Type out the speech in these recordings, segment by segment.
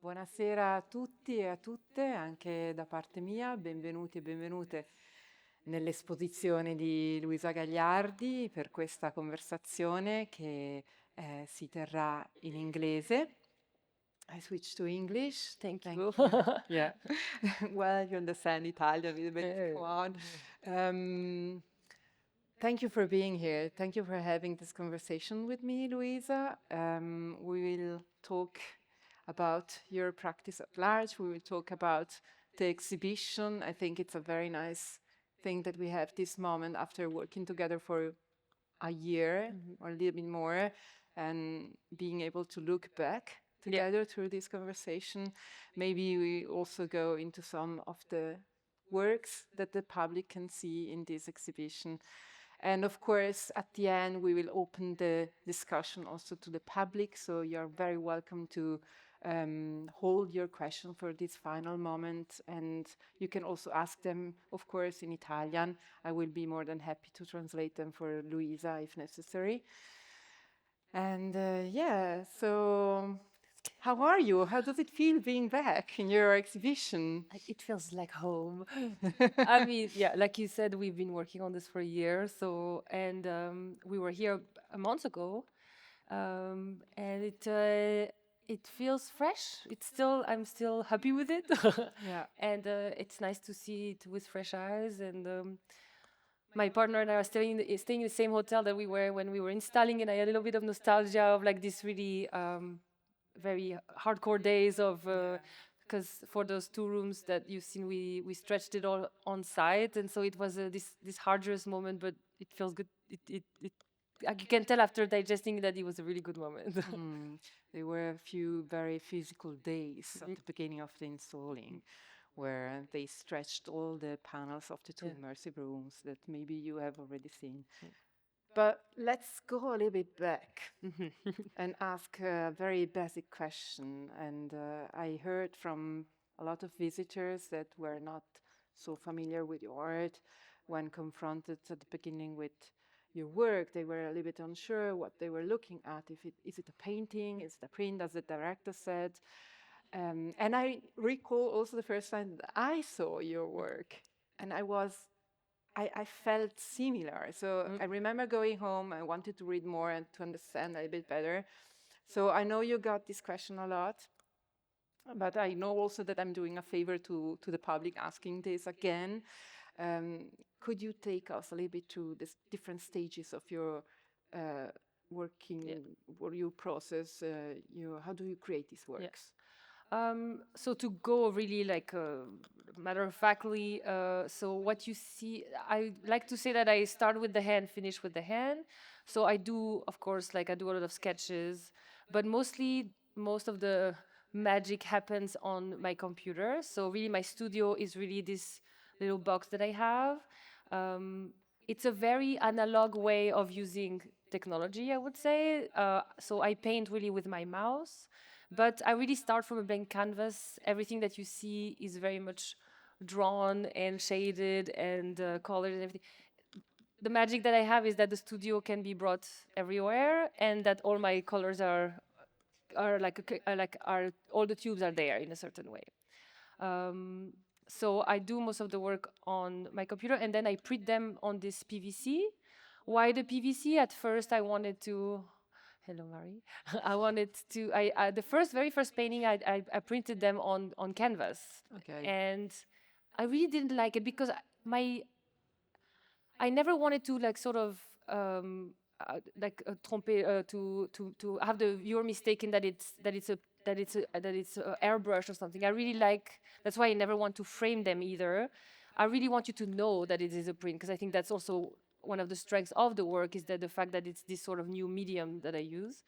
Buonasera a tutti e a tutte, anche da parte mia, benvenuti e benvenute nell'esposizione di Louisa Gagliardi per questa conversazione che si terrà in inglese. I switch to English. Thank you. Yeah. Well, you understand Italian a little bit. Eh, Come on. Thank you for being here. Thank you for having this conversation with me, Louisa. We will talk about your practice at large. We will talk about the exhibition. I think it's a very nice thing that we have this moment after working together for a year or a little bit more and being able to look back together through this conversation. Maybe we also go into some of the works that the public can see in this exhibition. And of course, at the end, we will open the discussion also to the public. So you're very welcome to hold your question for this final moment. And you can also ask them, of course, in Italian. I will be more than happy to translate them for Luisa if necessary. And yeah, so how are you? How does it feel being back in your exhibition? It feels like home. I mean, yeah, like you said, we've been working on this for a year. And we were here a month ago, and it feels fresh. I'm still happy with it. Yeah. And it's nice to see it with fresh eyes. And my partner and I are staying in the same hotel that we were when we were installing, and I had a little bit of nostalgia of like this really very hardcore days of because for those 2 rooms that you've seen, we stretched it all on site, and so it was this arduous moment, but it feels good. It you can tell after digesting that it was a really good moment. There were a few very physical days at the beginning of the installing where they stretched all the panels of the two immersive rooms that maybe you have already seen. But let's go a little bit back and ask a very basic question. And I heard from a lot of visitors that were not so familiar with your art when confronted at the beginning with your work. They were a little bit unsure what they were looking at. Is it a painting? Is it a print, as the director said? And I recall also the first time that I saw your work, and I felt similar. So I remember going home, I wanted to read more and to understand a bit better. So I know you got this question a lot, but I know also that I'm doing a favor to the public asking this again. Could you take us a little bit through the different stages of your working, or your process? How do you create these works? So to go really like matter of factly, so what you see, I like to say that I start with the hand, finish with the hand. So I do, of course, like I do a lot of sketches, but mostly most of the magic happens on my computer. So really my studio is really this little box that I have. It's a very analog way of using technology, I would say. So I paint really with my mouse. But I really start from a blank canvas. Everything that you see is very much drawn and shaded and colored and everything. The magic that I have is that the studio can be brought everywhere, and that all my colors are all the tubes are there in a certain way. So I do most of the work on my computer, and then I print them on this PVC. Why the PVC? At first, I wanted to. Hello, Marie. I wanted to. The very first painting, I printed them on canvas. Okay. And I really didn't like it because I never wanted to like sort of tromper to have the viewer mistaken that it's a airbrush or something. I really like. That's why I never want to frame them either. I really want you to know that it is a print, because I think that's also one of the strengths of the work, is that the fact that it's this sort of new medium that I use.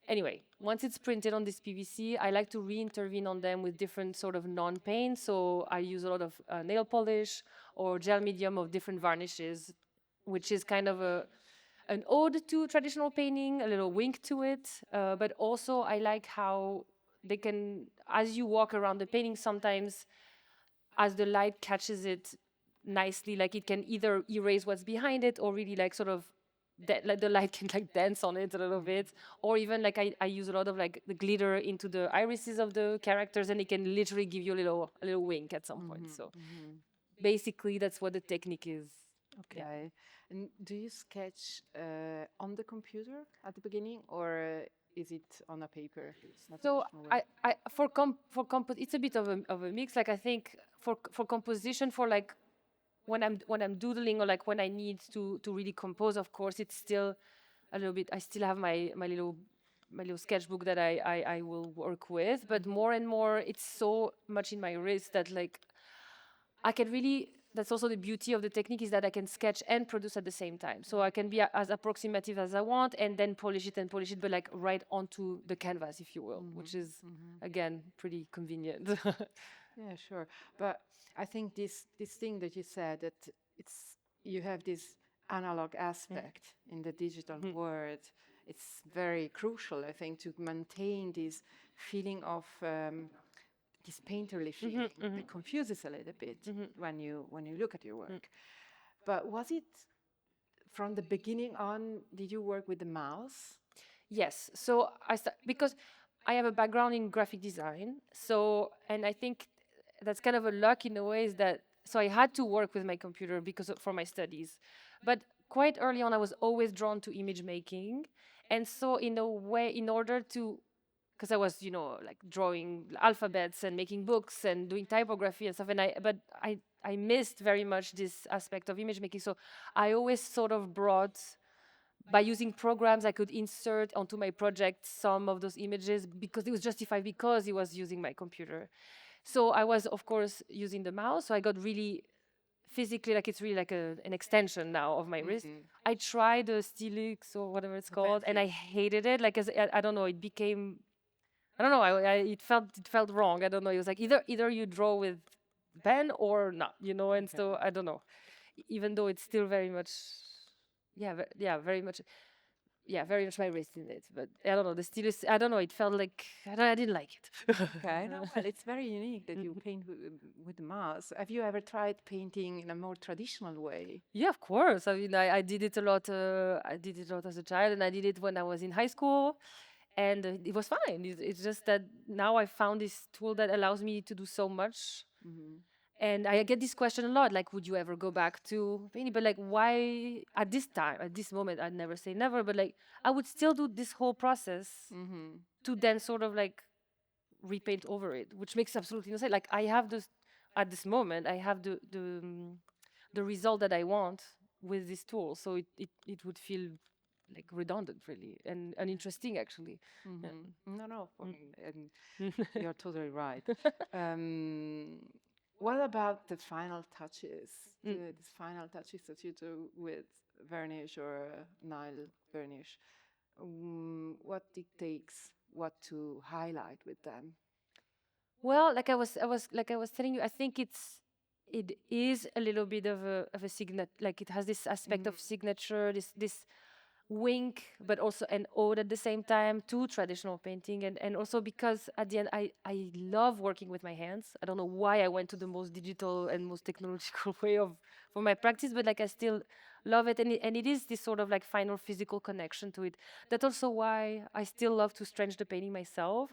Anyway, once it's printed on this PVC, I like to re-intervene on them with different sort of non-paint. So I use a lot of nail polish or gel medium of different varnishes, which is kind of an ode to traditional painting, a little wink to it. But also I like how they can, as you walk around the painting, sometimes as the light catches it nicely, like it can either erase what's behind it or really like sort of like the light can like dance on it a little bit, or even like I use a lot of like the glitter into the irises of the characters, and it can literally give you a little wink at some point. So basically that's what the technique is. Okay. And do you sketch on the computer at the beginning, or is it on a paper? A So traditional way? I it's a bit of a mix. Like I think for composition, for like when I'm doodling, or like when I need to really compose, of course it's still a little bit. I still have my little sketchbook that I will work with, but more and more it's so much in my wrist that like I can really. That's also the beauty of the technique, is that I can sketch and produce at the same time. So I can be as approximative as I want, and then polish it, but like right onto the canvas, if you will, which is again pretty convenient. Yeah, sure. But I think this thing that you said, that it's you have this analog aspect in the digital world. It's very crucial, I think, to maintain this feeling of this painterly feeling. It confuses a little bit when you look at your work. But was it from the beginning on? Did you work with the mouse? Yes. So because I have a background in graphic design. So, and I think that's kind of a luck in a way, is that so I had to work with my computer for my studies. But quite early on I was always drawn to image making. And so in a way, in order to, because I was, like drawing alphabets and making books and doing typography and stuff, but I missed very much this aspect of image making. So I always sort of brought, by using programs, I could insert onto my project some of those images because it was justified, because it was using my computer. So I was, of course, using the mouse. So I got really physically, like it's really like an extension now of my wrist. I tried the stylix or whatever it's called, and I hated it. Like, I don't know, it became, I don't know, it felt wrong. I don't know. It was like either you draw with pen or not, and so I don't know. Even though it's still very much, very much, very much my wrist in it. But I don't know, the stylus, I don't know, it felt like, I didn't like it. Okay, no, well, it's very unique that you paint with the mouse. Have you ever tried painting in a more traditional way? Yeah, of course. I mean, I did it a lot. I did it a lot as a child, and I did it when I was in high school, and it was fine. It's just that now I found this tool that allows me to do so much. And I get this question a lot, like, would you ever go back to painting? But like, why at this time, at this moment, I'd never say never, but like, I would still do this whole process to then sort of like repaint over it, which makes absolutely no sense. Like, I have this, at this moment, I have the result that I want with this tool. So it would feel like redundant, really, and uninteresting, actually. Yeah. No, and you're totally right. What about the final touches? These final touches that you do with varnish or nail varnish. What dictates what to highlight with them? Well, like I was telling you, I think it is a little bit of a signature. Like, it has this aspect of signature, this wink, but also an ode at the same time to traditional painting, and also because at the end I love working with my hands. I don't know why I went to the most digital and most technological way for my practice, but like I still love it, and it is this sort of like final physical connection to it. That's also why I still love to stretch the painting myself,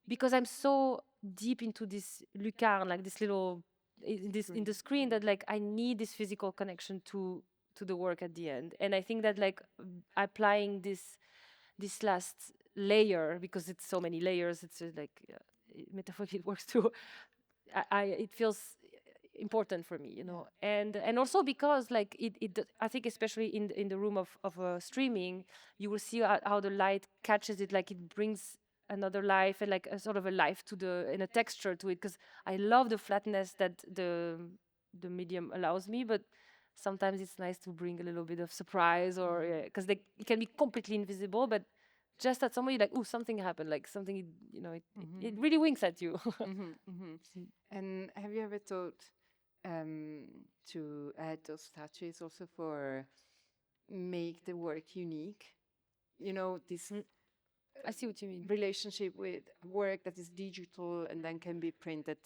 because I'm so deep into this lucarne, like this little in the screen, that like I need this physical connection to the work at the end. And I think that like applying this last layer, because it's so many layers, it's like metaphorically it works too. It feels important for me, and also because like I think especially in the room of streaming, you will see how the light catches it, like it brings another life, and like a sort of a life to and a texture to it, because I love the flatness that the medium allows me, but sometimes it's nice to bring a little bit of surprise, or because it can be completely invisible, but just that somebody like, oh, something happened, like something, it really winks at you. And have you ever thought to add those touches also for make the work unique? This I see what you mean. relationship with work that is digital and then can be printed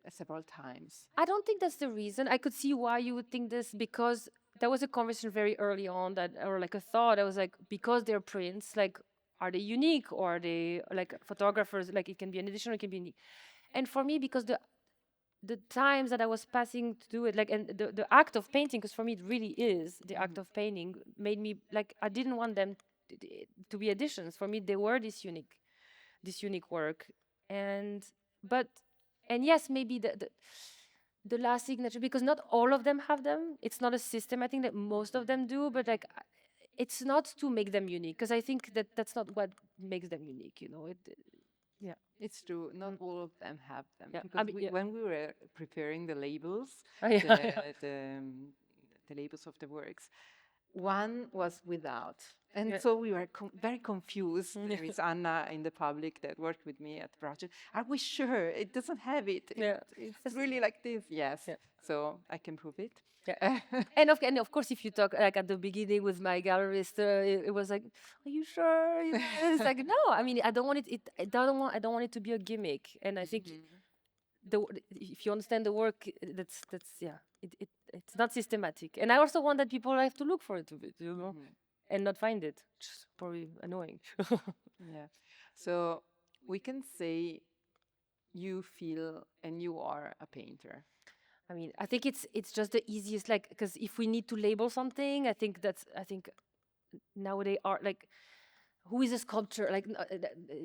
several times. I don't think that's the reason. I could see why you would think this, because that was a conversation very early on, that, or like a thought. I was like, because they're prints, like, are they unique, or are they like photographers? Like, it can be an edition, or it can be unique. And for me, because the times that I was passing to do it, like, and the act of painting, because for me it really is the act of painting, made me like, I didn't want them to be editions. For me, they were this unique work. And but and yes, maybe the last signature, because not all of them have them. It's not a system. I think that most of them do, but like, it's not to make them unique, because I think that that's not what makes them unique. Yeah. It's true. Not all of them have them. Yeah, Because yeah. when we were preparing the labels, Yeah, the, yeah. the labels of the works, one was without. And Yeah. so we were very confused. Yeah. There is Anna in the public that worked with me at the project. Are we sure it doesn't have it? Yeah. It's really like this. Yes. Yeah. So I can prove it. Yeah. and of course, if you talk like at the beginning with my gallerist, it was like, "Are you sure?" It's like, no. I mean, I don't want it. I don't want it to be a gimmick. And I think if you understand the work, that's yeah. It's not systematic. And I also want that people have to look for it a bit, and not find it. Which is probably annoying. Yeah. So we can say you feel and you are a painter. I mean, I think it's just the easiest, like, because if we need to label something, I think nowadays art, like, who is a sculptor? Like,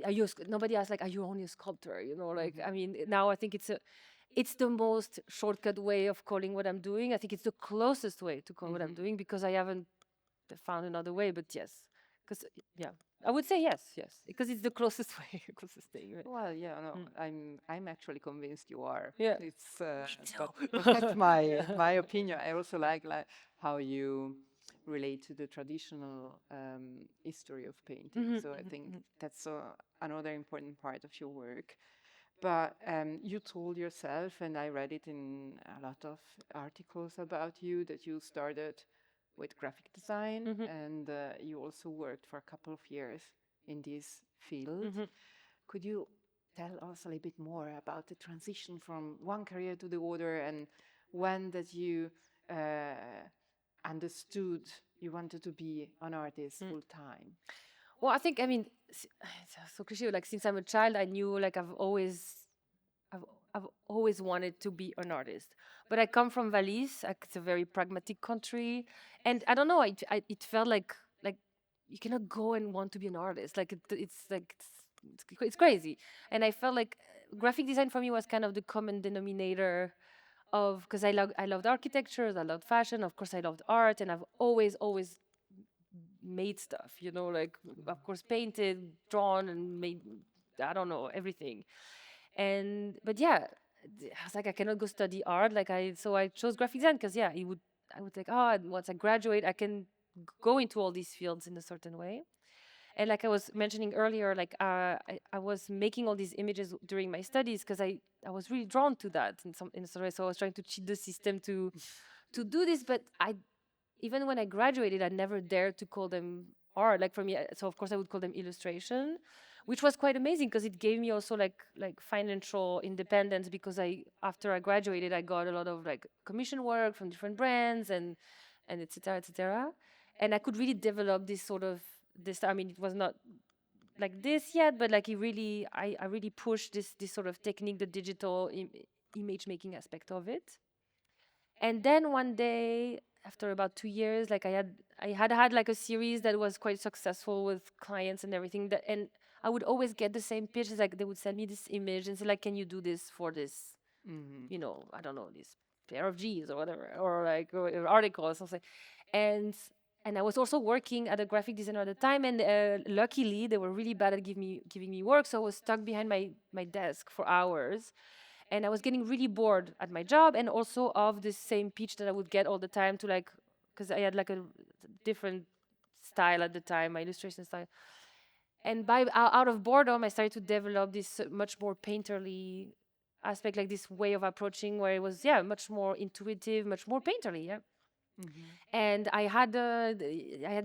are you nobody asks, like, are you only a sculptor? Like, I mean, now I think it's the most shortcut way of calling what I'm doing. I think it's the closest way to call what I'm doing, because I haven't found another way. But yes, because yeah, I would say yes, because it's the closest way, closest thing. Right? Well, yeah, no, I'm actually convinced you are. Yeah. It's but that's my opinion. I also like how you relate to the traditional history of painting. So I think that's another important part of your work. But you told yourself, and I read it in a lot of articles about you, that you started with graphic design, and you also worked for a couple of years in this field. Could you tell us a little bit more about the transition from one career to the other, and when that you understood you wanted to be an artist full time? Well, I think, I mean, it's so cliche. Like, since I'm a child, I knew, like, I've always wanted to be an artist. But I come from Valise. Like, it's a very pragmatic country, and I don't know. It felt like you cannot go and want to be an artist. Like, it's crazy. And I felt like graphic design for me was kind of the common denominator of, because I loved architecture, I loved fashion, of course I loved art, and I've always made stuff, like, of course, painted, drawn, and made, I don't know, everything. But yeah, I was like, I cannot go study art. So I chose graphic design, because yeah, I would think, oh, once I graduate, I can go into all these fields in a certain way. And like I was mentioning earlier, like I was making all these images during my studies, because I was really drawn to that in some way. So I was trying to cheat the system to do this, but even when I graduated, I never dared to call them art. Like, for me, so of course I would call them illustration, which was quite amazing, because it gave me also like financial independence, because after I graduated, I got a lot of like commission work from different brands and et cetera, et cetera. And I could really develop this sort of I mean, it was not like this yet, but like I really pushed this sort of technique, the digital image making aspect of it. And then one day, after about 2 years, like I had like a series that was quite successful with clients and everything. And I would always get the same pitch. Like, they would send me this image and say, like, can you do this for this, I don't know, this pair of jeans or whatever, or like or article or something. And I was also working at a graphic designer at the time, and luckily they were really bad at giving me work, so I was stuck behind my desk for hours, and I was getting really bored at my job, and also of the same pitch that I would get all the time, to like, because I had like a different style at the time, my illustration style. And out of boredom, I started to develop this much more painterly aspect, like this way of approaching, where it was much more intuitive, much more painterly. And I had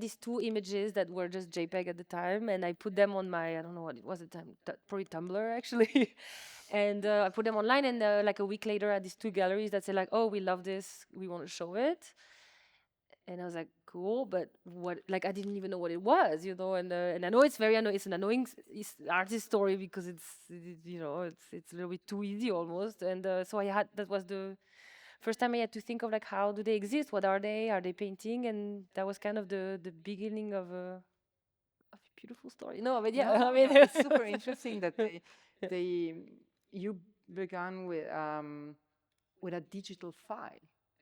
these 2 images that were just JPEG at the time, and I put them on my, I don't know what it was at the time, probably Tumblr actually. And I put them online, and like a week later, I had these 2 galleries that said like, oh, we love this, we want to show it. And I was like, cool, but what? Like, I didn't even know what it was, and I know it's very annoying. It's an annoying artist story because it's a little bit too easy almost. And so that was the first time I had to think of like, how do they exist? What are they? Are they painting? And that was kind of the beginning of a beautiful story. No, but yeah, No, I mean, no, it's super interesting that they you began with a digital file.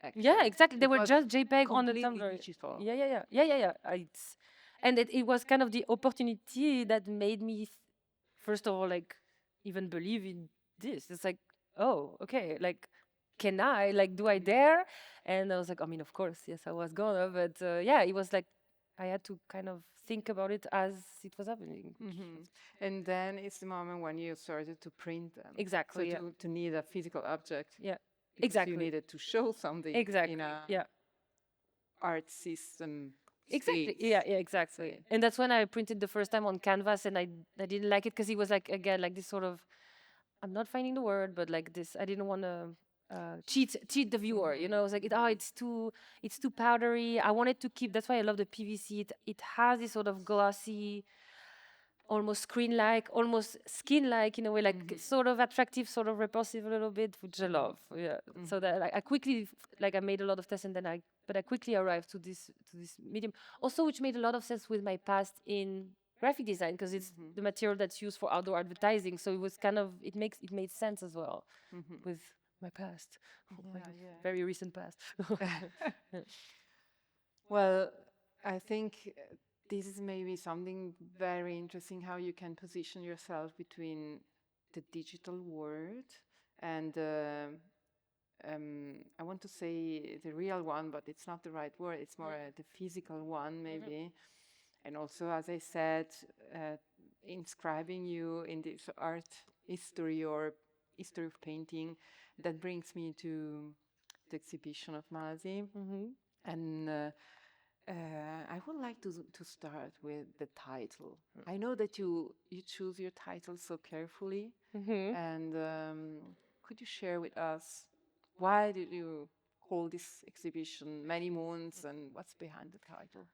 Actually, yeah, exactly. They it were was just JPEG on the completely Tumblr. digital. Yeah. It was kind of the opportunity that made me, first of all, like even believe in this. It's like, oh, okay, like, can I? Like, do I dare? And I was like, I mean, of course, yes, I was gonna, but yeah, it was like I had to kind of think about it as it was happening. And then it's the moment when you started to print them. Exactly. So Yeah. to need a physical object. Yeah. Because you Exactly. needed to show something Exactly. in a Yeah. art system Exactly. space. Yeah, exactly. And that's when I printed the first time on canvas, and I didn't like it because it was like, again, like this sort of, I'm not finding the word, but like this, I didn't want to cheat the viewer. I was like, it's too powdery. I wanted to keep. That's why I love the PVC. It has this sort of glossy, almost screen-like, almost skin-like in a way, like sort of attractive, sort of repulsive a little bit, which I love. Yeah. So that I quickly, like, I made a lot of tests, and then I quickly arrived to this medium. Also, which made a lot of sense with my past in graphic design, because it's the material that's used for outdoor advertising. So it was kind of, it made sense as well with my past, my very recent past. Well, I think this is maybe something very interesting, how you can position yourself between the digital world and I want to say the real one, but it's not the right word. It's more the physical one, maybe. And also, as I said, inscribing you in this art history or history of painting, that brings me to the exhibition of MASI. And I would like to start with the title. I know that you choose your title so carefully, and could you share with us why did you hold this exhibition, Many Moons, and what's behind the title?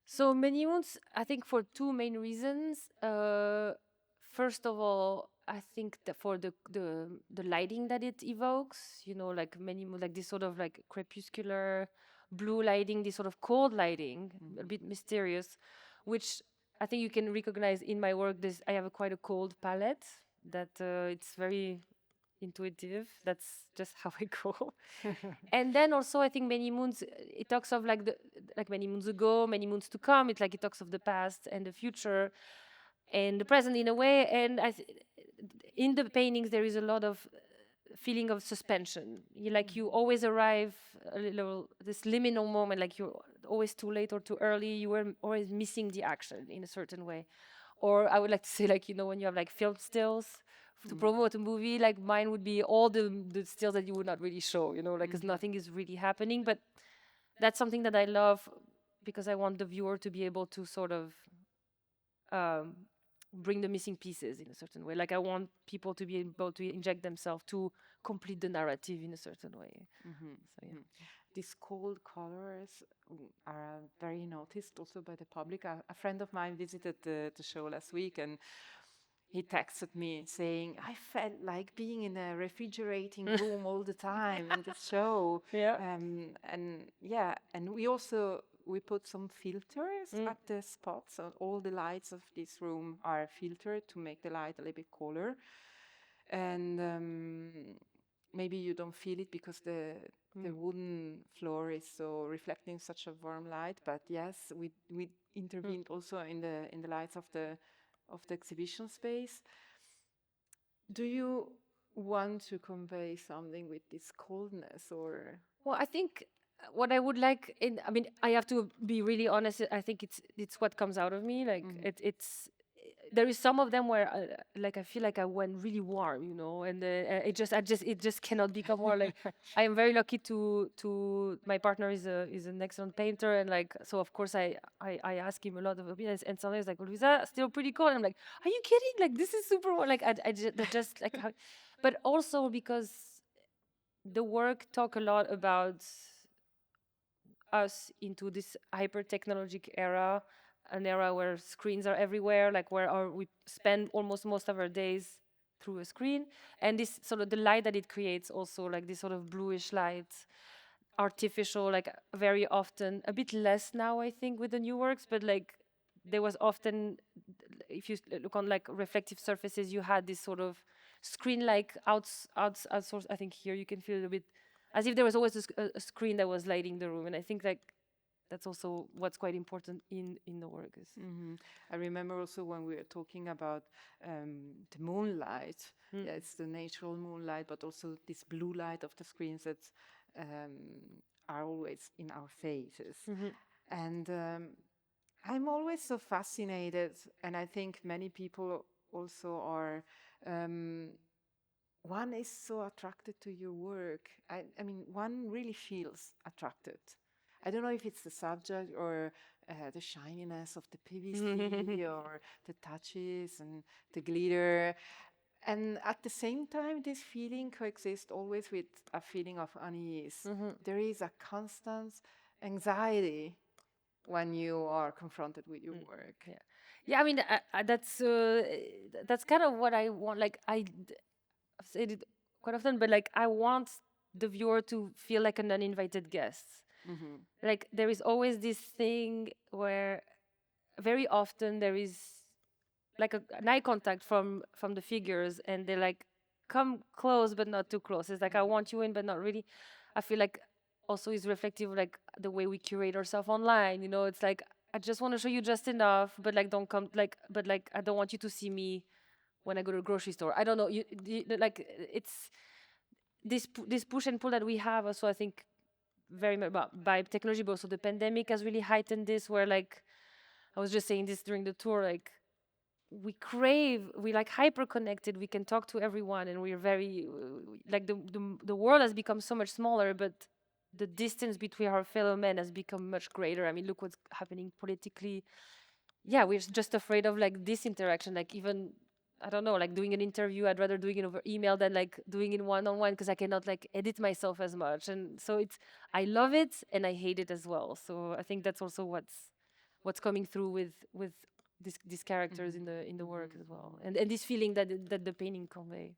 So many moons, I think, for two main reasons. First of all, I think that for the lighting that it evokes, like many moons, like this sort of like crepuscular blue lighting, this sort of cold lighting, a bit mysterious, which I think you can recognize in my work. I have quite a cold palette that it's very intuitive. That's just how I go. And then also, I think many moons, it talks of like many moons ago, many moons to come. It's like it talks of the past and the future and the present in a way. And in the paintings there is a lot of feeling of suspension. You always arrive a little, this liminal moment, like you're always too late or too early. You were always missing the action in a certain way. Or I would like to say, like, when you have like film stills to promote a movie, like mine would be all the stills that you would not really show, like, because nothing is really happening. But that's something that I love, because I want the viewer to be able to sort of bring the missing pieces in a certain way. Like, I want people to be able to inject themselves to complete the narrative in a certain way. So yeah. These cold colors are very noticed also by the public. A friend of mine visited the show last week, and he texted me saying, I felt like being in a refrigerating room all the time in the show. Yeah. And we put some filters at the spots. So all the lights of this room are filtered to make the light a little bit cooler. And maybe you don't feel it because the wooden floor is so reflecting such a warm light. But yes, we intervened also in the lights of the exhibition space. Do you want to convey something with this coldness, or? Well, I think what I would like I mean, I have to be really honest. I think it's what comes out of me. Like, it's there is some of them where like I feel like I went really warm, and it just cannot become more like. I am very lucky to my partner is an excellent painter, and like, so of course I ask him a lot of opinions, and sometimes like, Louisa, still pretty cool. I'm like, are you kidding? Like, this is super warm. Like, just like how, but also because the work talk a lot about us into this hyper technologic era, an era where screens are everywhere, like we spend almost most of our days through a screen, and this sort of the light that it creates also, like this sort of bluish light, artificial, like very often, a bit less now I think with the new works, but like there was often, if you look on like reflective surfaces, you had this sort of screen-like outsource. I think here you can feel it a bit as if there was always a screen that was lighting the room, and I think like that's also what's quite important in the work. Is I remember also when we were talking about the moonlight. Yeah, it's the natural moonlight, but also this blue light of the screens that are always in our faces. And I'm always so fascinated, and I think many people also are. One is so attracted to your work. I mean, one really feels attracted. I don't know if it's the subject or the shininess of the PVC or the touches and the glitter. And at the same time, this feeling coexists always with a feeling of unease. There is a constant anxiety when you are confronted with your work. Yeah, I mean, that's kind of what I want. Like I've said it quite often, but like I want the viewer to feel like an uninvited guest. Like there is always this thing where very often there is like an eye contact from the figures, and they like come close but not too close. It's like I want you in but not really. I feel like also is reflective of like the way we curate ourselves online, you know. It's like I just want to show you just enough, but like don't come like, but like I don't want you to see me when I go to the grocery store. I don't know, like it's this push and pull that we have also, I think very much by technology, but also the pandemic has really heightened this, where like I was just saying this during the tour, like we like hyper connected, we can talk to everyone, and we're very like the world has become so much smaller, but the distance between our fellow men has become much greater. I mean, look what's happening politically. Yeah, we're just afraid of like this interaction, like even I don't know, like doing an interview, I'd rather doing it over email than like doing it one-on-one, because I cannot like edit myself as much. And so it's, I love it and I hate it as well. So I think that's also what's coming through with these characters in the work as well, and this feeling that the painting convey.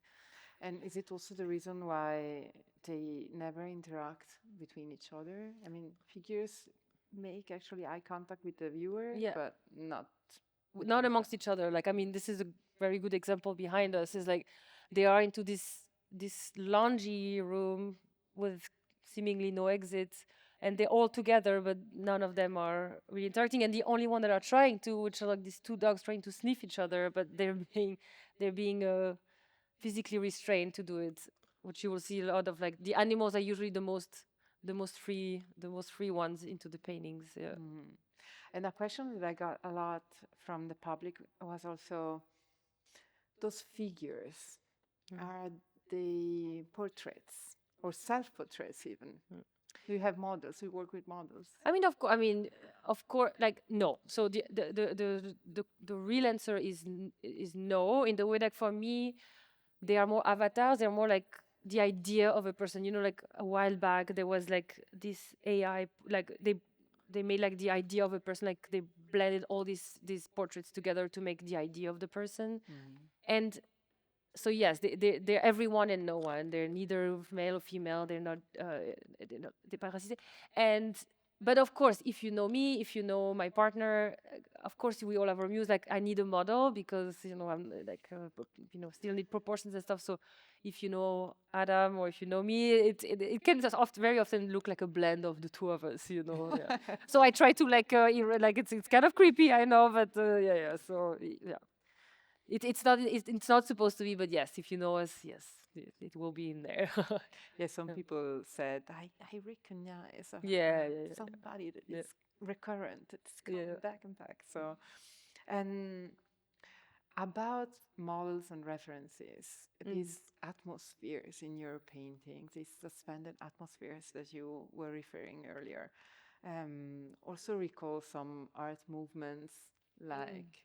And is it also the reason why they never interact between each other? I mean, figures make actually eye contact with the viewer, but not amongst each other. Like, I mean, this is a very good example behind us. Is like they are into this laundry room with seemingly no exits, and they're all together, but none of them are really interacting. And the only one that are trying to, which are like these two dogs trying to sniff each other, but they're being physically restrained to do it, which you will see a lot of. Like the animals are usually the most free ones into the paintings. Yeah. And a question that I got a lot from the public was also, those figures, are they portraits or self-portraits even? Do you have models? Do you work with models? I mean, of course, like no. So the real answer is no. In the way that for me, they are more avatars. They're more like the idea of a person. You know, like a while back there was like this AI, like they made like the idea of a person. Like they blended all these portraits together to make the idea of the person. And so yes, they're everyone and no one. They're neither male or female. They're not déparasité. And but of course, if you know me, if you know my partner, of course we all have our views. Like I need a model because I'm like still need proportions and stuff. So if you know Adam or if you know me, it can just very often look like a blend of the two of us. Yeah. So I try to like it's kind of creepy, I know, but yeah. So yeah. It's not supposed to be, but yes, if you know us, yes, it will be in there. Yeah, some people said, I recognize somebody that is recurrent, it's coming back and back. So, and about models and references, these atmospheres in your paintings, these suspended atmospheres that you were referring earlier, also recall some art movements like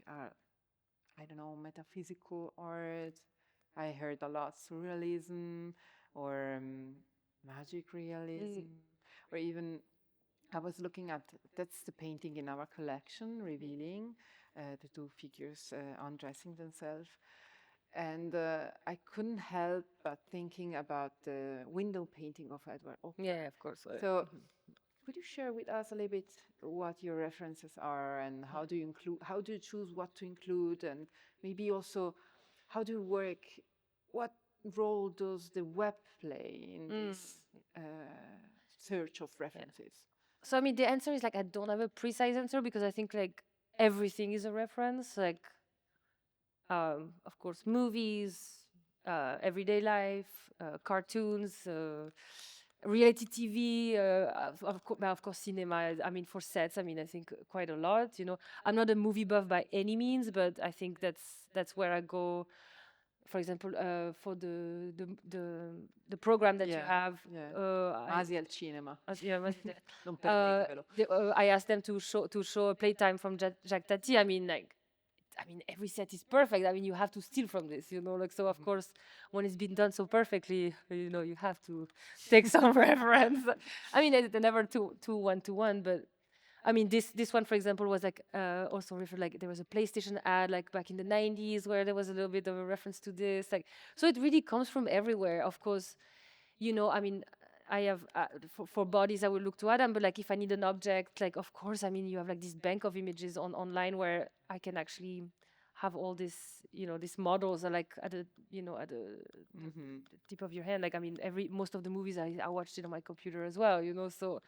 I don't know, metaphysical art. I heard a lot surrealism or magic realism, or even I was looking at, that's the painting in our collection, revealing the two figures undressing themselves. And I couldn't help but thinking about the window painting of Edward Hopper. Yeah, of course. So could you share with us a little bit what your references are, and how do you include, how do you choose what to include, and maybe also how do you work, what role does the web play in this search of references? So I mean, the answer is like I don't have a precise answer because I think like everything is a reference. Like, of course, movies, everyday life, cartoons, reality TV, of course, cinema. I mean, for sets, I mean, I think quite a lot. You know, I'm not a movie buff by any means, but I think that's where I go. For example, for the program that you have, MASI al cinema. yeah, Non perdetevelo. I asked them to show a playtime from Jacques Tati. I mean, like, I mean, every set is perfect. I mean, you have to steal from this, you know. Like, so of course, when it's been done so perfectly, you know, you have to take some reference. I mean, they're never two one to one, but I mean, this one, for example, was like also referred, like there was a PlayStation ad like back in the 90s where there was a little bit of a reference to this. Like, so it really comes from everywhere. Of course, you know, I mean, I have for bodies I will look to Adam, but like if I need an object, like of course, I mean, you have like this bank of images online where I can actually have all this, you know, these models are like at the, you know, at the tip of your hand. Like, I mean, most of the movies I watched it on my computer as well, you know, so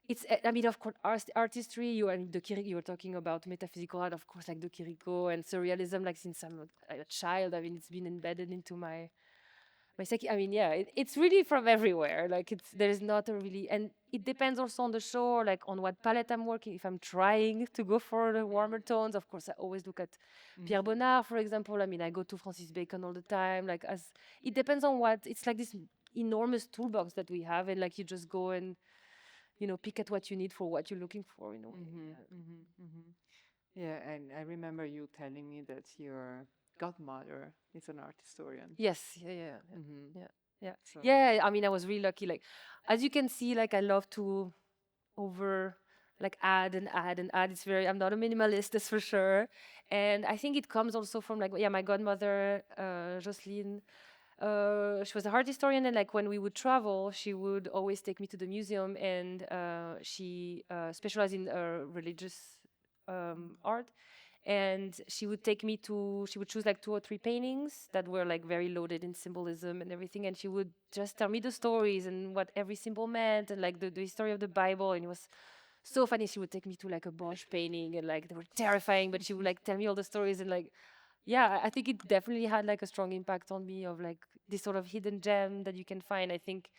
it's, I mean, of course, artistry. You were talking about metaphysical art, of course, like the Kiriko and surrealism. Like since I'm a child, I mean, it's been embedded into my psyche. I mean, yeah, it's really from everywhere. Like there's not a really, and it depends also on the show, like on what palette I'm working. If I'm trying to go for the warmer tones, of course, I always look at Pierre Bonnard, for example. I mean, I go to Francis Bacon all the time. Like it depends on what. It's like this enormous toolbox that we have, and like you just go and, you know, pick at what you need for what you're looking for, you know. Yeah, and I remember you telling me that your godmother is an art historian. Yes, yeah. I mean, I was really lucky. Like, as you can see, like I love to like add and add and add. It's very, I'm not a minimalist, that's for sure. And I think it comes also from like, yeah, my godmother, Jocelyn. She was a art historian, and like when we would travel, she would always take me to the museum, and she specialized in religious art, and she would choose like 2 or 3 paintings that were like very loaded in symbolism and everything, and she would just tell me the stories and what every symbol meant, and like the history of the Bible, and it was so funny. She would take me to like a Bosch painting, and like they were terrifying, but she would like tell me all the stories, and like, yeah, I think it definitely had like a strong impact on me of like this sort of hidden gem that you can find. I think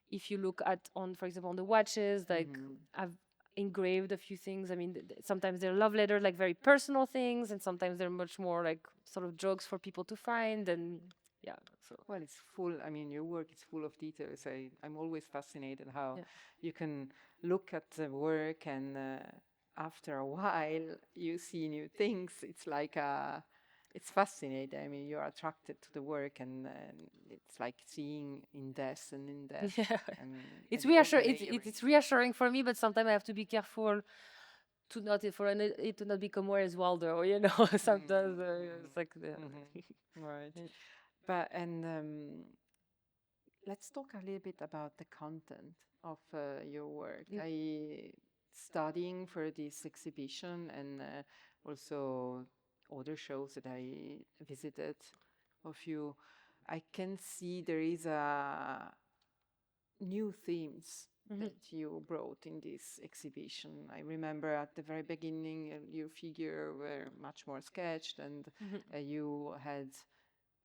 if you look at for example, on the watches, like I've engraved a few things. I mean, sometimes they're love letters, like very personal things, and sometimes they're much more like sort of jokes for people to find. And yeah, so well, it's full. I mean, your work is full of details. I'm always fascinated how you can look at the work, and after a while you see new things. It's like it's fascinating. I mean, you're attracted to the work, and it's like seeing in depth and in depth. Yeah. And, it's and all the reassuring. layering. It's reassuring for me, but sometimes I have to be careful to not it to not become Where's Waldo, you know. Sometimes it's like the right. But let's talk a little bit about the content of your work. I studying for this exhibition, and also other shows that I visited of you, I can see there is a new themes that you brought in this exhibition. I remember at the very beginning, your figure were much more sketched, and you had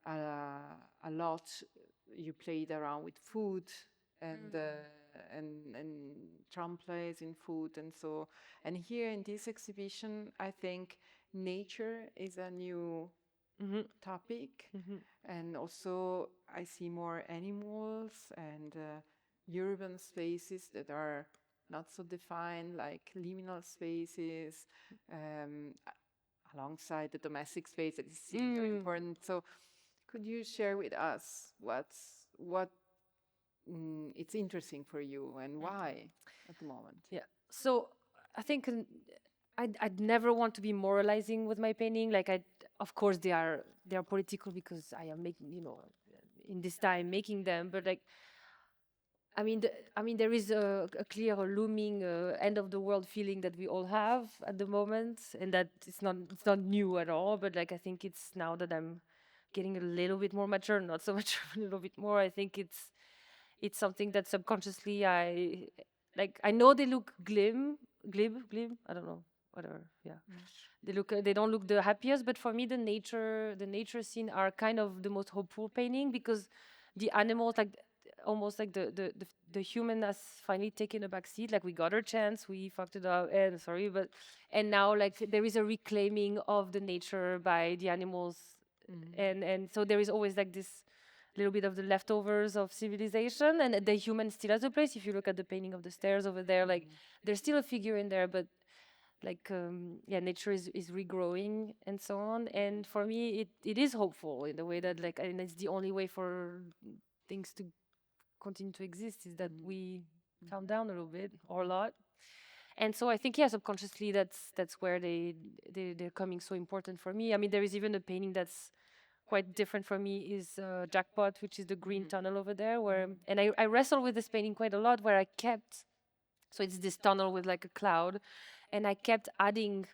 a lot. You played around with food, and Trump plays in food, and so. And here in this exhibition, I think nature is a new topic, and also I see more animals and urban spaces that are not so defined, like liminal spaces, alongside the domestic space that is very important. So could you share with us what it's interesting for you, and why at the moment? Yeah. So I think I'd never want to be moralizing with my painting. Like of course they are political because I am making, in this time making them. But like, I mean, there is a clear looming end of the world feeling that we all have at the moment, and that it's not new at all. But like, I think it's now that I'm getting a little bit more mature, not so much, a little bit more. I think it's something that subconsciously I like. I know they look glib. I don't know, whatever. Yeah, they don't look the happiest, but for me, the nature scene are kind of the most hopeful painting, because the animals, like almost like the human has finally taken a back seat. Like we got our chance, we fucked it up, and sorry, but and now like there is a reclaiming of the nature by the animals, and so there is always like this little bit of the leftovers of civilization, and the human still has a place. If you look at the painting of the stairs over there, like there's still a figure in there, but like yeah, nature is regrowing and so on. And for me it is hopeful in the way that like, and it's the only way for things to continue to exist, is that we calm down a little bit or a lot. And so I think, yeah, subconsciously that's where they're coming so important for me. I mean, there is even a painting that's quite different for me, is Jackpot, which is the green tunnel over there, where, and I wrestle with this painting quite a lot, where I kept, so it's this tunnel with like a cloud, and I kept adding,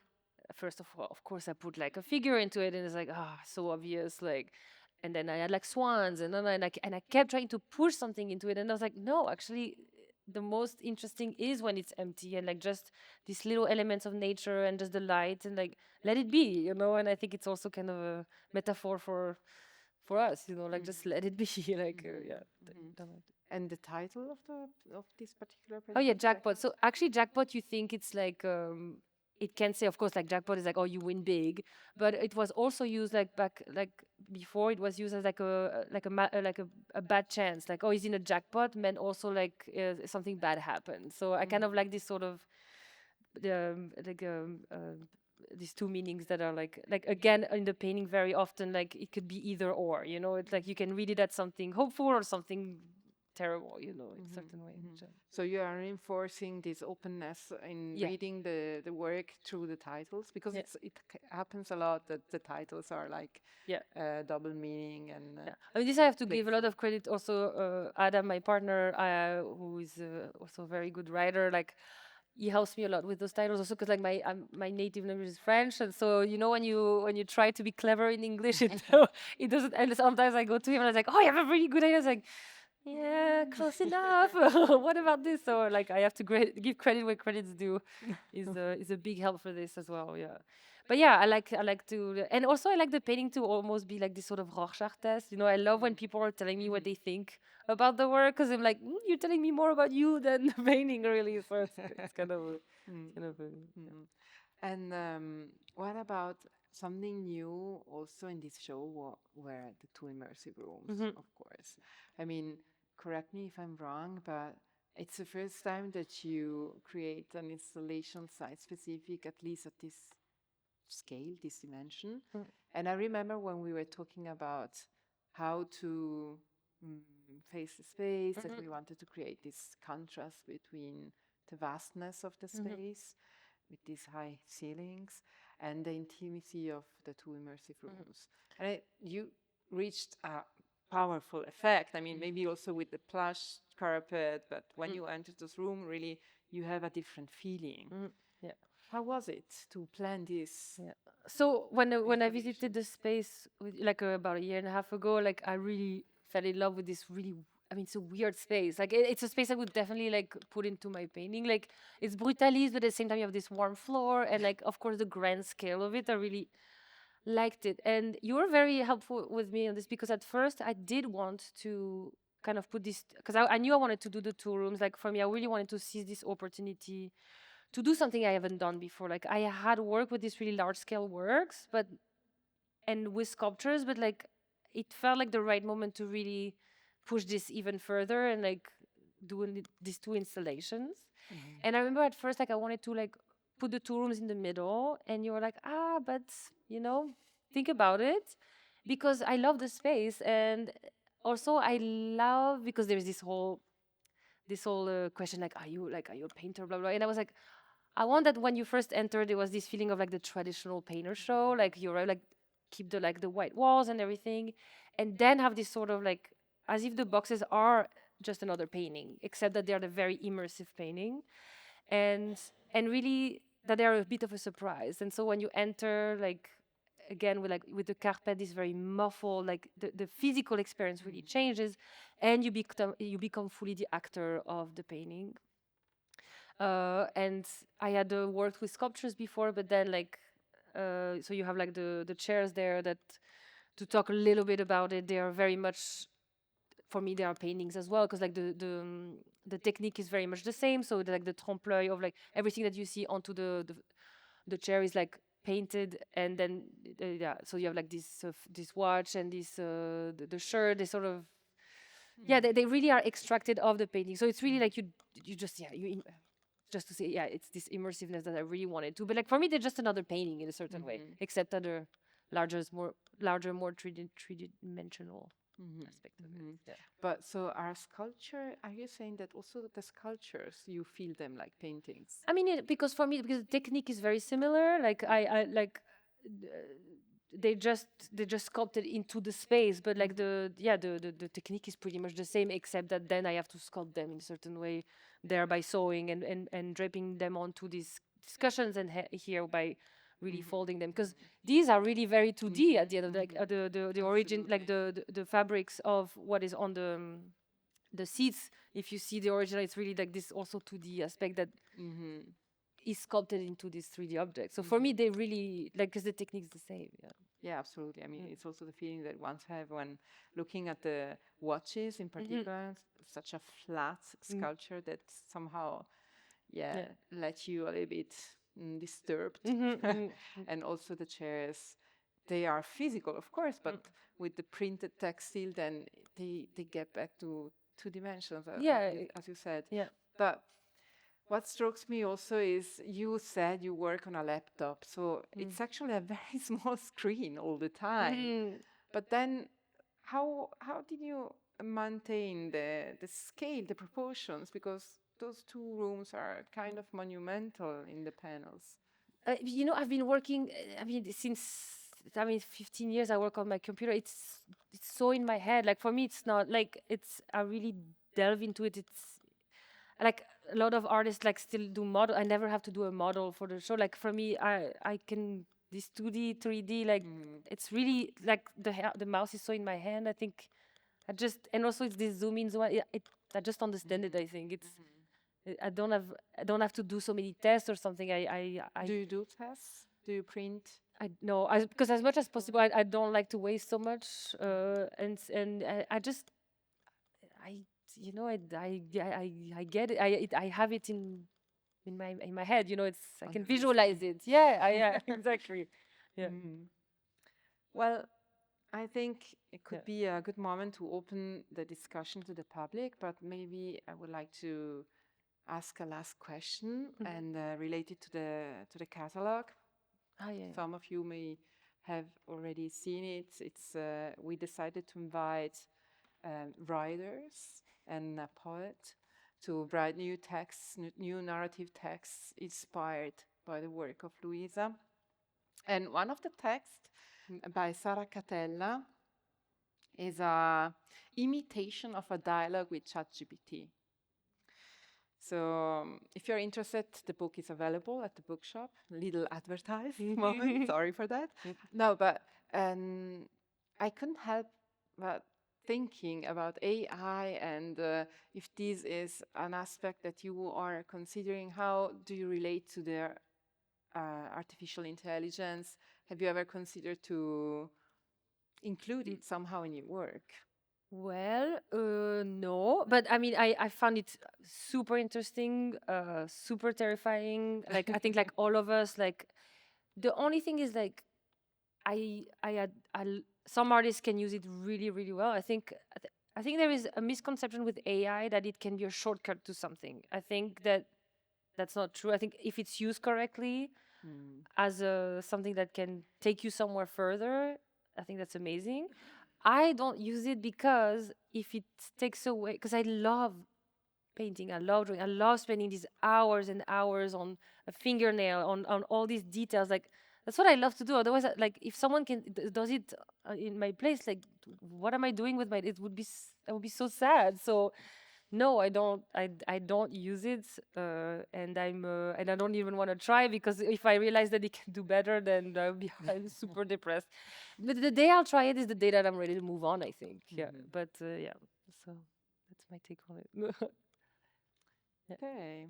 first of all, of course I put like a figure into it, and it's like, so obvious, like, and then I had like swans, and then I kept trying to push something into it, and I was like, no, actually the most interesting is when it's empty, and like just these little elements of nature and just the light, and like let it be, and I think it's also kind of a metaphor for us, like just let it be. Like yeah. And the title of this particular Oh yeah, painting? Jackpot. So actually, Jackpot, you think it's like it can say, of course, like Jackpot is like, oh, you win big, but it was also used like back, like before, it was used as like a bad chance, like, oh, he's in a jackpot, meant also like something bad happened. So I kind of like this sort of like these two meanings that are like again in the painting very often, like it could be either or, it's like you can read it as something hopeful or something terrible, in a certain way. So you are reinforcing this openness in reading the work through the titles, because it happens a lot that the titles are like double meaning. And I mean, this I have to give a lot of credit also Adam, my partner, who is also a very good writer. Like he helps me a lot with those titles also, because like my native language is French, and so when you try to be clever in English, it doesn't. And sometimes I go to him and I was like, oh, you have a really good idea. I was like, yeah, close enough. What about this? So like I have to give credit where credit's due. Is a big help for this as well. Yeah. But yeah, I like to, and also I like the painting to almost be like this sort of Rorschach test. I love when people are telling me what they think about the work, because I'm like, you're telling me more about you than the painting, really. So it's kind of, And what about something new also in this show, were the two immersive rooms, of course. I mean, correct me if I'm wrong, but it's the first time that you create an installation site-specific, at least at this scale, this dimension. And I remember when we were talking about how to face the space, that we wanted to create this contrast between the vastness of the space with these high ceilings and the intimacy of the two immersive rooms. And you reached a powerful effect. I mean, maybe also with the plush carpet, but when you enter this room, really, you have a different feeling. Yeah. How was it to plan this? Yeah. So when I visited the space like about a year and a half ago, like I really fell in love with this really, I mean, it's a weird space. Like it's a space I would definitely like put into my painting. Like it's brutalist, but at the same time you have this warm floor, and like of course the grand scale of it. I really liked it, and you were very helpful with me on this, because at first I did want to kind of put this, because I knew I wanted to do the two rooms. Like for me, I really wanted to seize this opportunity to do something I haven't done before. Like I had worked with these really large scale works, and with sculptures, but like it felt like the right moment to really push this even further and like doing these two installations. And I remember at first, like I wanted to like put the two rooms in the middle, and you were like, but think about it, because I love the space, and also I love, because there's this whole question, like, are you a painter, blah blah, and I was like, I want that when you first enter, there was this feeling of like the traditional painter show, like you're like keep the white walls and everything, and then have this sort of like as if the boxes are just another painting, except that they're the very immersive painting, and really that they are a bit of a surprise. And so when you enter, like again with the carpet, this very muffled, like the physical experience really changes, and you become fully the actor of the painting. And I had worked with sculptures before, but then like so you have like the chairs there that, to talk a little bit about it, they are very much, for me, they are paintings as well, because like the technique is very much the same. So like the trompe l'oeil of like everything that you see onto the chair is like painted, and then yeah, so you have like this watch and this the shirt, they sort of, yeah, they really are extracted of the painting. So it's really like you just, yeah, just to say, yeah, it's this immersiveness that I really wanted to. But like for me, they're just another painting in a certain way, except that they're larger, more three-dimensional aspect of it. Yeah. But so are you saying that also the sculptures, you feel them like paintings? I mean, because for me, because the technique is very similar. Like I like they just sculpted into the space, but like the technique is pretty much the same, except that then I have to sculpt them in a certain way there by sewing and draping them onto these discussions, and here by really folding them, because these are really very 2D at the end of like the origin, like the fabrics of what is on the seats. If you see the original, it's really like this also 2D aspect that is sculpted into this 3D object. So for me, they really like, because the technique is the same. Yeah. Yeah, absolutely. I mean, it's also the feeling that one have when looking at the watches in particular, such a flat sculpture that somehow, let you a little bit disturbed. And also the chairs, they are physical, of course, but with the printed textile, then they get back to two dimensions, as you said. Yeah. But what strikes me also is you said you work on a laptop, so it's actually a very small screen all the time. But then how did you maintain the scale, the proportions? Because those two rooms are kind of monumental in the panels. I've been working, since 15 years I work on my computer. It's so in my head. Like for me, it's not like I really delve into it. It's like a lot of artists like still do model. I never have to do a model for the show. Like for me, I can, this 2D, 3D, like it's really like the mouse is so in my hand. I think and also it's this zoom in, zoom out. I just understand it. I think it's, I don't have to do so many tests or something. Do you do tests? Do you print? I know, because as much as possible, I don't like to waste so much, and I just, I get it. I have it in my head. It's, I can visualize it. Yeah, exactly. Yeah. Well, I think it could be a good moment to open the discussion to the public, but maybe I would like to ask a last question and related to the catalog. Some of you may have already seen it. It's we decided to invite writers and a poet to write new texts, new narrative texts inspired by the work of Louisa. And one of the texts by Sara Catella is a imitation of a dialogue with ChatGPT. So if you're interested, the book is available at the bookshop. Little advertising moment, sorry for that. No, but I couldn't help but thinking about AI and if this is an aspect that you are considering. How do you relate to the artificial intelligence? Have you ever considered to include it somehow in your work? Well, no, but I mean, I found it super interesting, super terrifying. Like I think, like all of us, like the only thing is like, some artists can use it really, really well. I think there is a misconception with AI that it can be a shortcut to something. I think that's not true. I think if it's used correctly as something that can take you somewhere further, I think that's amazing. I don't use it because if it takes away, because I love painting, I love drawing, I love spending these hours and hours on a fingernail, on all these details. Like that's what I love to do. Otherwise, like if someone does it in my place, like what am I doing with my? It would be I would be so sad. So no, I don't. I don't use it, and I don't even want to try because if I realize that it can do better, then I'll be I'm super depressed. But the day I'll try it is the day that I'm ready to move on. I think. Yeah. But yeah. So that's my take on it. Okay.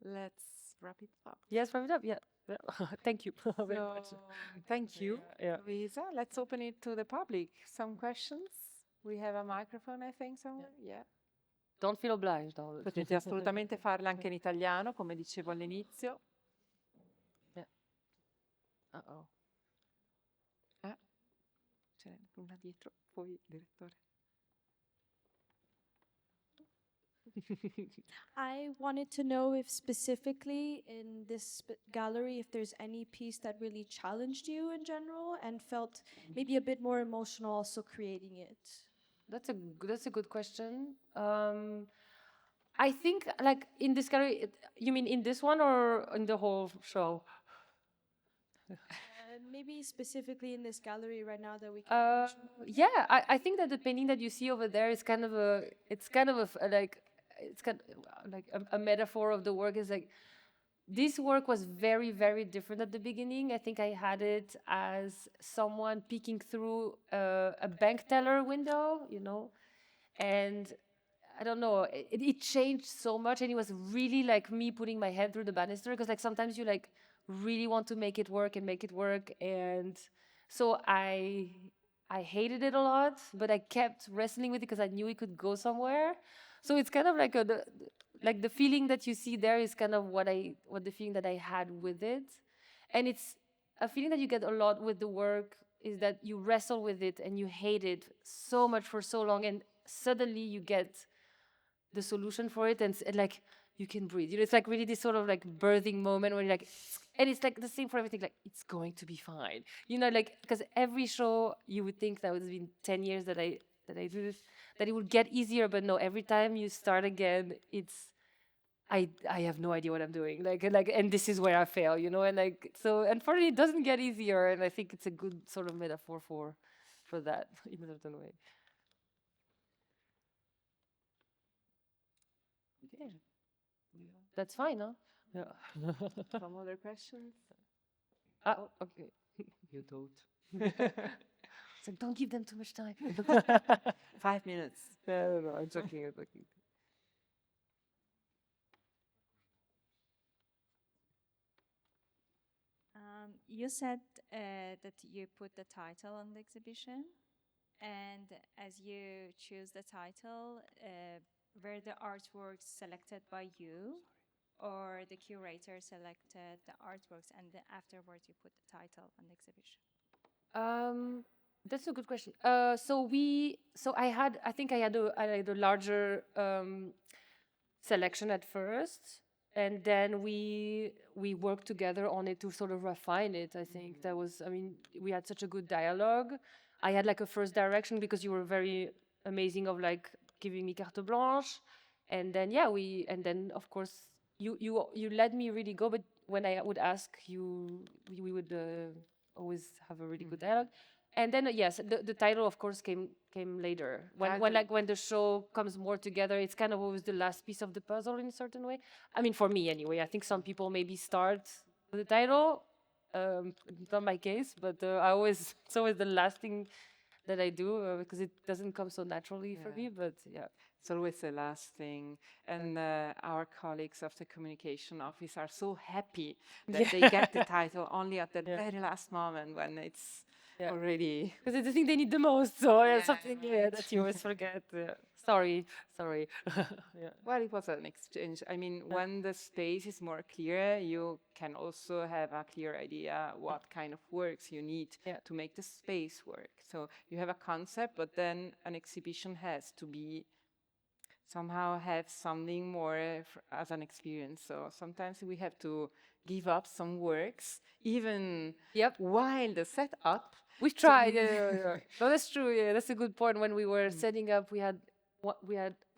Let's wrap it up. Yes, wrap it up. Yeah. Thank you very So, much. thank you, Yeah. Louisa. Let's open it to the public. Some questions? We have a microphone, I think, somewhere. Yeah. Don't feel obliged. No. Potete assolutamente farla anche in italiano, come dicevo all'inizio. Yeah. Uh-oh. C'è una dietro, poi direttore. I wanted to know if specifically in this gallery, if there's any piece that really challenged you in general and felt maybe a bit more emotional also creating it. That's a good question. I think like in this gallery, you mean in this one or in the whole show? Maybe specifically in this gallery right now that we can. Yeah, I think that the painting that you see over there is kind of like it's kind of like a metaphor of the work. Is like this work was very, very different at the beginning. I think I had it as someone peeking through a bank teller window, you know, and I don't know, it changed so much, and it was really like me putting my head through the banister because like sometimes you like really want to make it work, and so I hated it a lot, but I kept wrestling with it because I knew it could go somewhere. So it's kind of like like the feeling that you see there is kind of what the feeling that I had with it, and it's a feeling that you get a lot with the work is that you wrestle with it and you hate it so much for so long, and suddenly you get the solution for it, and like you can breathe. You know, it's like really this sort of like birthing moment where you're like, and it's like the same for everything. Like it's going to be fine. You know, like because every show you would think that it's been 10 years that I do this, that it would get easier, but no. Every time you start again, it's I have no idea what I'm doing. And this is where I fail. You know, and like so. Unfortunately, it doesn't get easier, and I think it's a good sort of metaphor for that in a certain way. Okay. That's fine, huh? Yeah. Some other questions? Okay. You don't. So don't give them too much time. 5 minutes. No, I'm joking. I'm joking. You said that you put the title on the exhibition, and as you choose the title, were the artworks selected by you, or the curator selected the artworks and then afterwards you put the title on the exhibition? That's a good question. I think I had a larger selection at first, and then we worked together on it to sort of refine it. I think that was, I mean, we had such a good dialogue. I had like a first direction because you were very amazing of like giving me carte blanche, and then and then of course you let me really go. But when I would ask you, we would always have a really good dialogue. And then yes, the title of course came later when the show comes more together. It's kind of always the last piece of the puzzle in a certain way. I mean, for me anyway. I think some people maybe start with the title. It's not my case, but it's always the last thing that I do because it doesn't come so naturally for me. But yeah. It's always the last thing. And our colleagues of the communication office are so happy that they get the title only at the very last moment when it's already... Because it's the thing they need the most. So something that you always forget. Sorry. Well, it was an exchange. I mean, when the space is more clear, you can also have a clear idea what kind of works you need to make the space work. So you have a concept, but then an exhibition has to be somehow have something more as an experience. So sometimes we have to give up some works, even while the setup We tried. No, that's true. Yeah, that's a good point. When we were setting up, we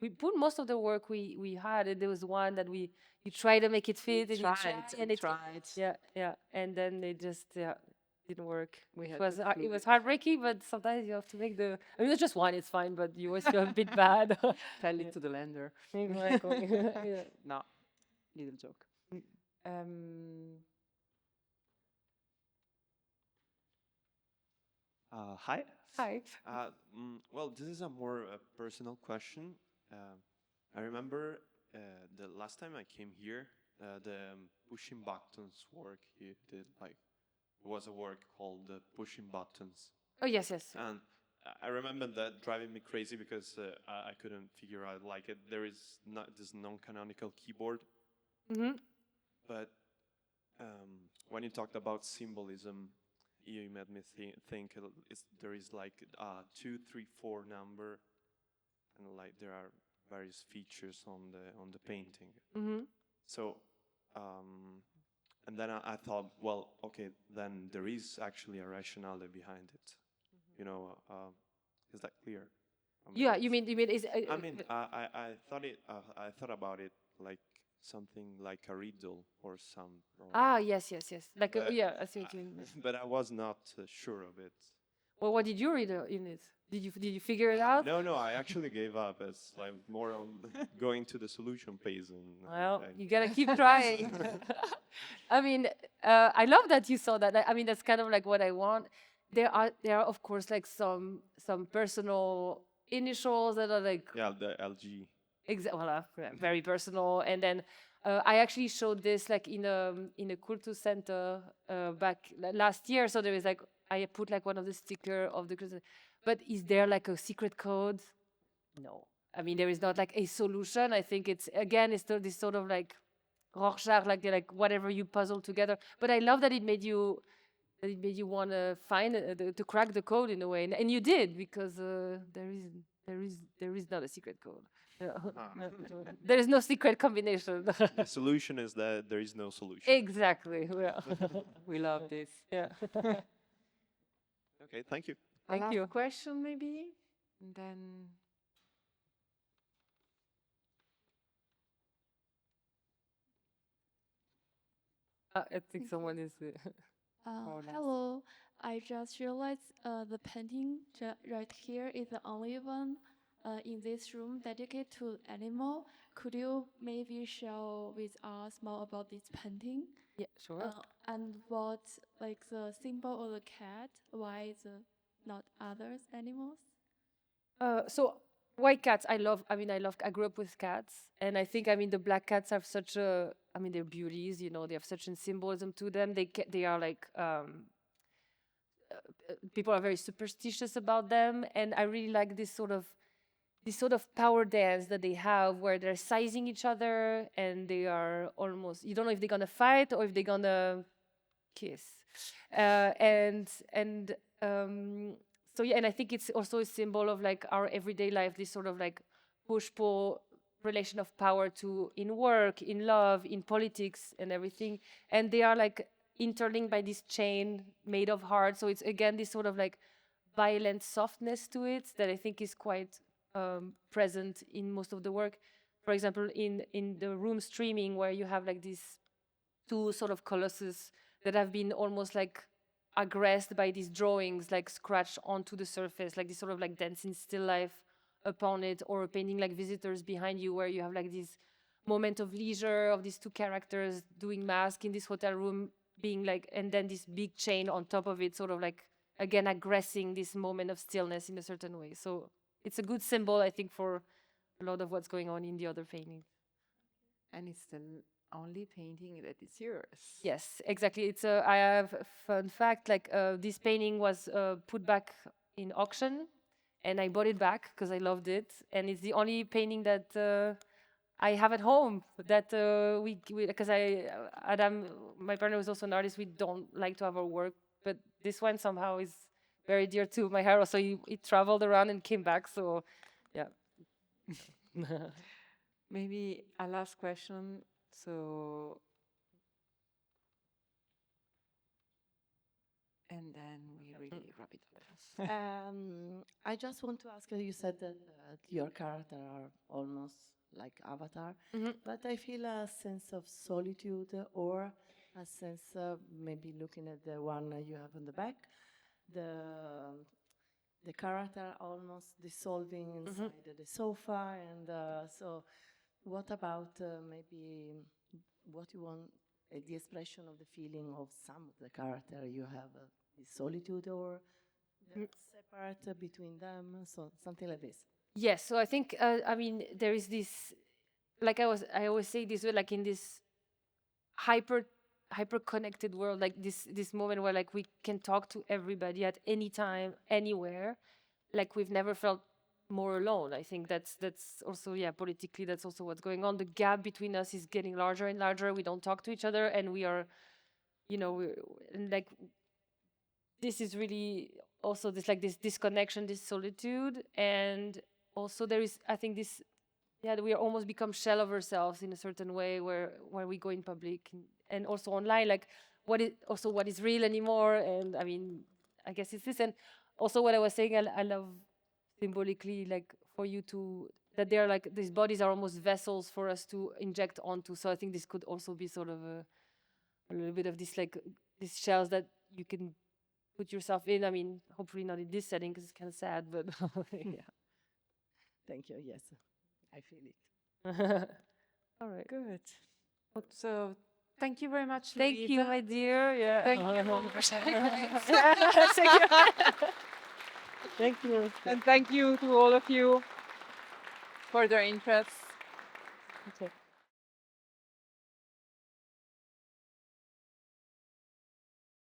put most of the work we had, and there was one that we tried to make it fit, and you tried, and it tried. yeah, and then it just didn't work. We It had was to it prove was it. heartbreaking, but sometimes you have to make the. I mean, it's just one, it's fine, but you always feel a bit bad. Tell it to the lender. Exactly. Yeah. No, little joke. Um, Hi. Hi. Well, this is a more personal question. I remember the last time I came here, the pushing buttons work you did, like, was a work called pushing buttons, Oh yes, yes. and I remember that driving me crazy because I couldn't figure out, like, there is not this non-canonical keyboard, Mm-hmm. but when you talked about symbolism, you made me think there is like a 2, 3, 4 number, and like there are various features on the painting. Mm-hmm. So, and then I thought, well, okay, then there is actually a rationale behind it. You know, is that clear? I mean, Yeah, you mean is I mean, I thought about it like something like a riddle or some. Or yes, yes, yes. Like But yeah, I see what you mean. but I was not sure of it. Well, what did you read in it? Did you figure it out? No, I actually gave up. It's like more on going to the solution phase. And Well, you gotta keep trying. I mean, I love that you saw that. I mean, that's kind of like what I want. There are of course like some personal initials that are like yeah, the LG. very personal. And then I actually showed this like in a cultus center back last year. So there is like I put like one of the sticker of the cultus. But is there like a secret code? No. I mean, there is not like a solution. I think it's again, it's still this sort of like Rorschach, like whatever you puzzle together. But I love that it made you want to find to crack the code in a way, and you did because there is not a secret code. Yeah. There is no secret combination. The solution is that there is no solution. Exactly. Yeah. we love this. Yeah. Okay, thank you. Thank Last you. question, maybe, and then I think someone is. Oh, nice. Hello, I just realized the painting right here is the only one in this room dedicated to animal. Could you maybe share with us more about this painting? Yeah, sure. And what, like the symbol of the cat, why the not others animals? So white cats, I love. I grew up with cats, and I think the black cats have such a. They're beauties. You know, they have such a symbolism to them. They are like. People are very superstitious about them, and I really like this sort of power dance that they have, where they're sizing each other, and they are almost. You don't know if they're gonna fight or if they're gonna kiss, so yeah, and I think it's also a symbol of like our everyday life, this sort of like push-pull relation of power to in work, in love, in politics, and everything. And they are like interlinked by this chain made of heart. So it's again this sort of like violent softness to it that I think is quite present in most of the work. For example, in the room streaming, where you have like these two sort of colossus that have been almost like aggressed by these drawings, like scratched onto the surface, like this sort of like dancing still life upon it, or painting like visitors behind you, where you have like this moment of leisure of these two characters doing mask in this hotel room, being like, and then this big chain on top of it, sort of like again aggressing this moment of stillness in a certain way. So it's a good symbol, I think, for a lot of what's going on in the other paintings. And it's the only painting that is yours. Yes, exactly. I have a fun fact, like this painting was put back in auction, and I bought it back because I loved it, and it's the only painting that I have at home that because Adam, my partner, was also an artist. We don't like to have our work, but this one somehow is very dear to my heart. So he traveled around and came back. So, yeah. Maybe a last question. So, and then we really wrap it up. I just want to ask you said that your character are almost like Avatar, but I feel a sense of solitude or a sense of maybe looking at the one you have on the back, the character almost dissolving inside the sofa, and so what about maybe what you want, the expression of the feeling of some of the character you have, the solitude or separate between them, so something like this. Yes, so I think I mean there is this, like I always say this way, like in this hyper connected world, like this moment where like we can talk to everybody at any time, anywhere, like we've never felt more alone. I think that's also, yeah, politically that's also what's going on. The gap between us is getting larger and larger. We don't talk to each other, and we are, and like this is really also this disconnection, this solitude, and also there is, I think, this, yeah, we are almost become shell of ourselves in a certain way where we go in public and also online, like what is real anymore. And I mean, I guess it's this, and also what I was saying, I love symbolically, like for you to, that they are like, these bodies are almost vessels for us to inject onto. So I think this could also be sort of a little bit of this, like these shells that you can put yourself in. I mean, hopefully not in this setting because it's kind of sad, but yeah. Thank you. Yes, I feel it. All right. Good. So thank you very much, Thank Louisa. you, my dear. Yeah. Thank you for sharing. Thank you. And thank you to all of you for their interest.